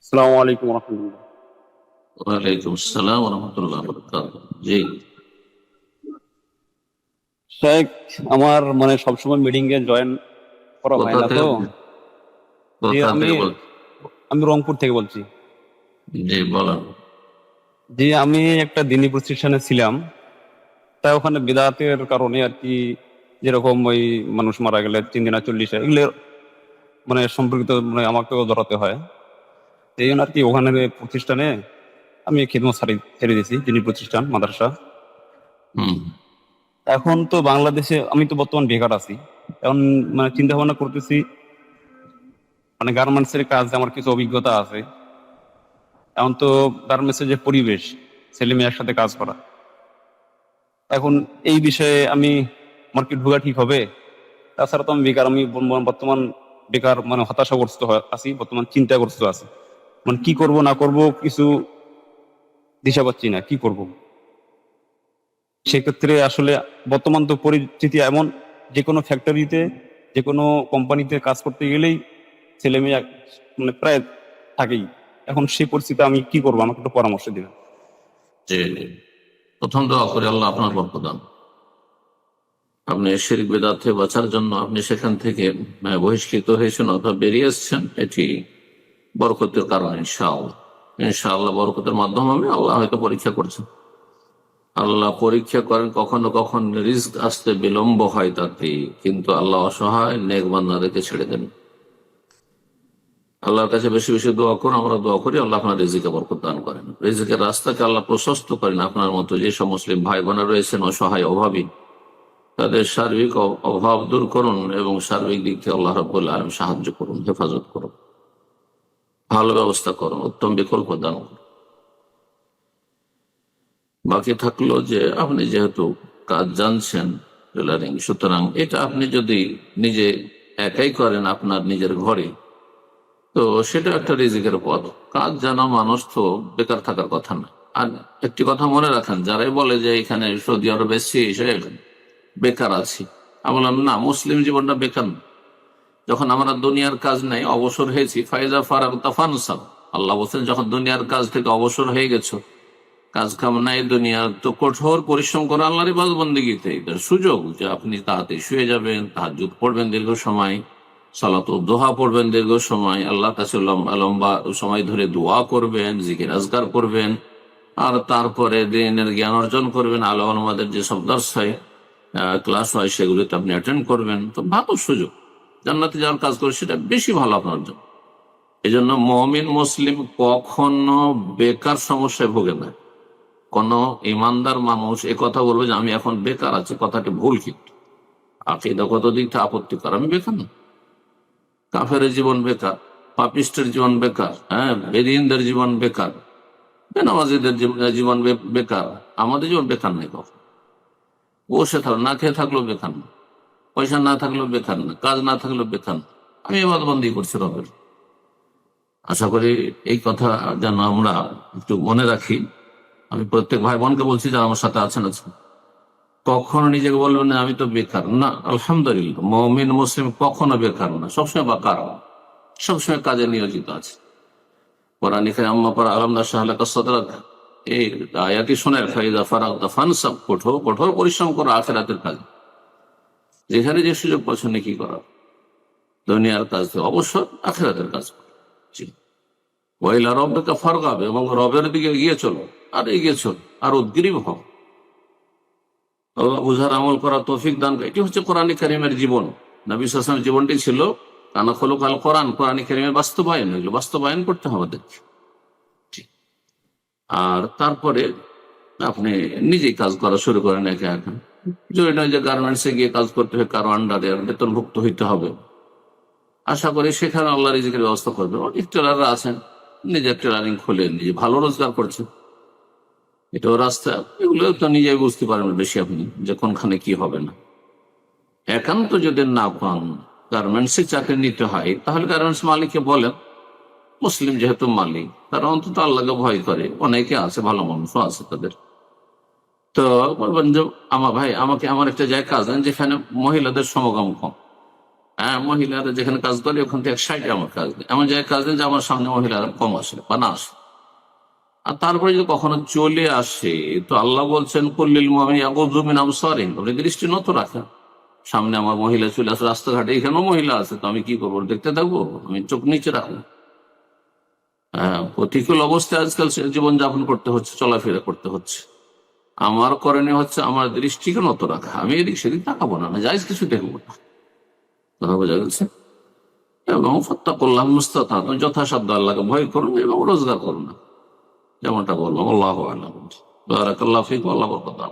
আসসালামু আলাইকুম রহমতুল্লাহ। ওয়ালাইকুম আসসালাম ওয়া রাহমাতুল্লাহি ওয়া বারাকাতুহু। জি। শেখ, আমার মানে সবসময় মিটিং এ জয়েন করা হয় কোথা না থেকে তো। জি, কোথা আমি থেকে বল? আমি রংপুর থেকে বলছি। জি, বলেন। জি, আমি একটা দিনী প্রতিষ্ঠানে ছিলাম। তাই ওখানে বিদআতের কারণে আর কি, যেরকম ওই মানুষ মারা গেলে 3 দিন আর 40 এগুলো মানে সম্পর্কিত মানে আমাকেও ধরাতে হয়। এই জন্য আর কি ওখানে প্রতিষ্ঠানে আমি খিদমত ছেড়ে দিয়েছি, দিনী প্রতিষ্ঠান মাদ্রাসা। হুম। এখন তো বাংলাদেশে আমি তো বর্তমান বেকার আছি। এখন মানে চিন্তা ভাবনা করতেছি, মানে গার্মেন্টস এর কাজ আমার কিছু অভিজ্ঞতা আছে। এখন তো গার্মেন্টস এর যে পরিবেশ, ছেলে মেয়ে একসাথে কাজ করা, এখন এই বিষয়ে আমার কি ঢোকা ঠিক হবে? তাছাড়া তো আমি বেকার, আমি বর্তমান বেকার মানে হতাশাগ্রস্ত আছি, বর্তমান চিন্তাগ্রস্ত আছি। মানে কি করব না করব কিছু দিশা পাচ্ছি না, কি করব। সেক্ষেত্রে আসলে বর্তমান তো পরিস্থিতি এমন, যে কোনো ফ্যাক্টরিতে, যে কোনো কোম্পানিতে কাজ করতে গেলেই ছেলে মেয়ে মানে প্রায় থাকেই। এখন সেই পরিস্থিতি আমি কি করবো, আমাকে একটু পরামর্শ দিবেন। জি, জি। প্রথম দোয়া করে আল্লাহ আপনার বরকত দান। আপনি শিরক বিদআত থেকে বাঁচার জন্য আপনি সেখান থেকে বহিষ্কৃত হয়েছেন অথবা বেরিয়ে এসেছেন, এটি বরকতের কারণ। ইনশাআল্লাহ ইনশাআল্লাহ বরকতের মাধ্যমে হবে। আল্লাহ হয়তো পরীক্ষা করছেন। আল্লাহ পরীক্ষা করেন, কখনো কখনো রিস্ক আসতে বিলম্ব হয় তাতে, কিন্তু আল্লাহ অসহায় নেক বান্দাদেরকে ছেড়ে দেন। আল্লাহর কাছে বেশি বেশি দোয়া করুন। আমরা দোয়া করি আল্লাহ আপনার রিজিকে বরকত দান করেন, রিজিকের রাস্তাকে আল্লাহ প্রশস্ত করেন। আপনার মতো যে সব মুসলিম ভাই বোনা রয়েছেন অসহায় অভাবী, তাদের সার্বিক অভাব দূর করুন এবং সার্বিক দিক থেকে আল্লাহ রাব্বুল আলামিন সাহায্য করুন, হেফাজত করুন, ভালো ব্যবস্থা করুন, উত্তম বিকল্প দান করুন। বাকি থাকলো যে আপনি যেহেতু কাজ জানছেন টেলারিং, সুতরাং এটা আপনি যদি নিজে একাই করেন আপনার নিজের ঘরে, তো সেটা একটা রিজিকের পথ। কাজ জানা মানুষ তো বেকার থাকার কথা না। আর একটি কথা মনে রাখেন, যারাই বলে যে এখানে সৌদি আরবে এসেছি এসে বেকার আছি, আমি বললাম না, মুসলিম জীবনটা বেকার না। যখন আমরা দুনিয়ার কাজ নেই, অবসর হয়েছি, ফাইজা ফারাগতা ফানসাব, আল্লাহ বলছেন যখন দুনিয়ার কাজ থেকে অবসর হয়ে গেছো, কাজ কাম নাই দুনিয়ার, তো কঠোর পরিশ্রম করে আল্লাহর ইবাদত বন্দেগীতে এটার সুযোগ যে আপনি তাড়াতাড়ি শুয়ে যাবেন, তাহাজ্জুদ পড়বেন দীর্ঘ সময়, সালাতুদ দোহা পড়বেন দীর্ঘ সময়, আল্লাহর কাছে লম্বা লম্বা সময় ধরে দোয়া করবেন, জিকির আজকার করবেন, আর তারপরে দিনের জ্ঞান অর্জন করবেন। আলেম ওলামাদের যে সব দর্স হয়, ক্লাস হয়, সেগুলিতে আপনি অ্যাটেন্ড করবেন। তো ভালো সুযোগ, জান্নাতে যাওয়ার কাজ করে সেটা বেশি ভালো আপনার জন্য। এই জন্য মুমিন মুসলিম কখনো বেকার সমস্যায় ভোগে না। কোন ইমানদার মানুষ এ কথা বলবে যে আমি এখন বেকার আছি, কথাটি ভুল। কিন্তু আকীদাগত দিক থেকে আপত্তিকর, আমি বেকার না। কাফের জীবন বেকার, পাপিস্টের জীবন বেকার, হ্যাঁ, বেদিনদের জীবন বেকার, বেনামাজিদের জীবন বেকার। আমাদের জীবন বেকার নেই কখন। বসে থাকলো, না খেয়ে থাকলেও বেকার না, পয়সা না থাকলেও বেকার না, কাজ না থাকলেও বেকার না। আমি ইবাদতবন্দি করছি রবের। আশা করি এই কথা যেন আমরা একটু মনে রাখি। আমি প্রত্যেক ভাই বোনকে বলছি যারা আমার সাথে আছেন, কখনো নিজেকে বলবেন না আমি তো বেকার না। আলহামদুলিল্লাহ, মুমিন মুসলিম কখনো বেকার না, সবসময় বাকার, সবসময় কাজে নিয়োজিত আছে। কোরআন এখানে আম্মা পারা আলমদা শাহলাকা সদরাক, এই আয়াতি শুনে ফাইদা ফারাগতা ফানসাব, কঠোর কঠোর পরিশ্রম করো আখিরাতের কাজ। যেখানে যে সুযোগ পাচ্ছ কি করা, দুনিয়ার কাজ থেকে অবসর, আখিরাতের কাজ করো। জি। ওয়াইলা রব্বিকা ফারগাব, এবং রবের দিকে এগিয়ে চলো, আর এগিয়ে চলো, আর উদ্গ্রীব হও। আল্লাহ বুঝার আমল করা তৌফিক দান করে। এটি হচ্ছে কোরআন কারীমের জীবন। নবী সাল্লাল্লাহু আলাইহি ওয়াসাল্লামের জীবনটি ছিল কানা খলুক আল কোরআন, কোরআন কারীমের বাস্তবায়ন। এগুলো বাস্তবায়ন করতে হবে আমাদেরকে। আর তারপরে আপনি নিজেই কাজ করা শুরু করেন একে একা। জরুরি নয় যে গার্মেন্টসে গিয়ে কাজ করতে হবে, কারো আন্ডারে বেতনভুক্ত হইতে হবে। আশা করি সেখানে আল্লাহ রিজিকের ব্যবস্থা করবে। অনেক টেলাররা আছেন নিজের টেলারিং খুলে নিজে ভালো রোজগার করছেন, এটাও রাস্তা। এগুলো তো নিজেই বুঝতে পারবেন বেশি আপনি, যে কোনখানে কি হবে না। একান্ত যদি না পান, গার্মেন্টসে চাকরি নিতে হয়, তাহলে গার্মেন্টস মালিককে বলেন, মুসলিম যেহেতু মালিক, তারা অন্তত আল্লাহকে ভয় করে, অনেকে আছে ভালো মানুষও আছে তাদের। তো বলবেন যে আমার ভাই, আমাকে আমার একটা জায়গা কাজ দেন যেখানে মহিলাদের সমাগম কম, হ্যাঁ, মহিলারা যেখানে কাজ করে ওখান থেকে এক সাইডে আমার কাজ নেই, এমন জায়গায় কাজ নেই যে আমার সামনে মহিলারা কম আসে বা না আসে। আর তারপরে যদি কখনো চলে আসে, তো আল্লাহ বলছেন কুল্লিল মুমিনিনা ইয়াগুযু মিন আবসারিহিম, আপনি দৃষ্টি নত রাখেন। সামনে আমার মহিলা চলে আসে রাস্তাঘাটে, এখানেও মহিলা আছে, তো আমি কি করবো, দেখতে থাকবো? আমি চোখ নিচে রাখবো? হ্যাঁ, প্রতিকূল অবস্থায় আজকাল জীবনযাপন করতে হচ্ছে, চলাফেরা করতে হচ্ছে। আমার করণীয় হচ্ছে আমার দৃষ্টিকে নত রাখা, আমি এদিক সেদিক তাকাবো না, জায়েজ কিছু দেখবো না। কথা বোঝা গেছে? এবং ফাত্তাকুল্লাহ মাস্তাতা'তুম, যথাসাধ্য আল্লাহকে ভয় করুন এবং রোজগার করুন, যেমনটা বললাম। আল্লাহু আ'লাম। বারাকাল্লাহু ফীকুম, আল্লাহ বরকত দান।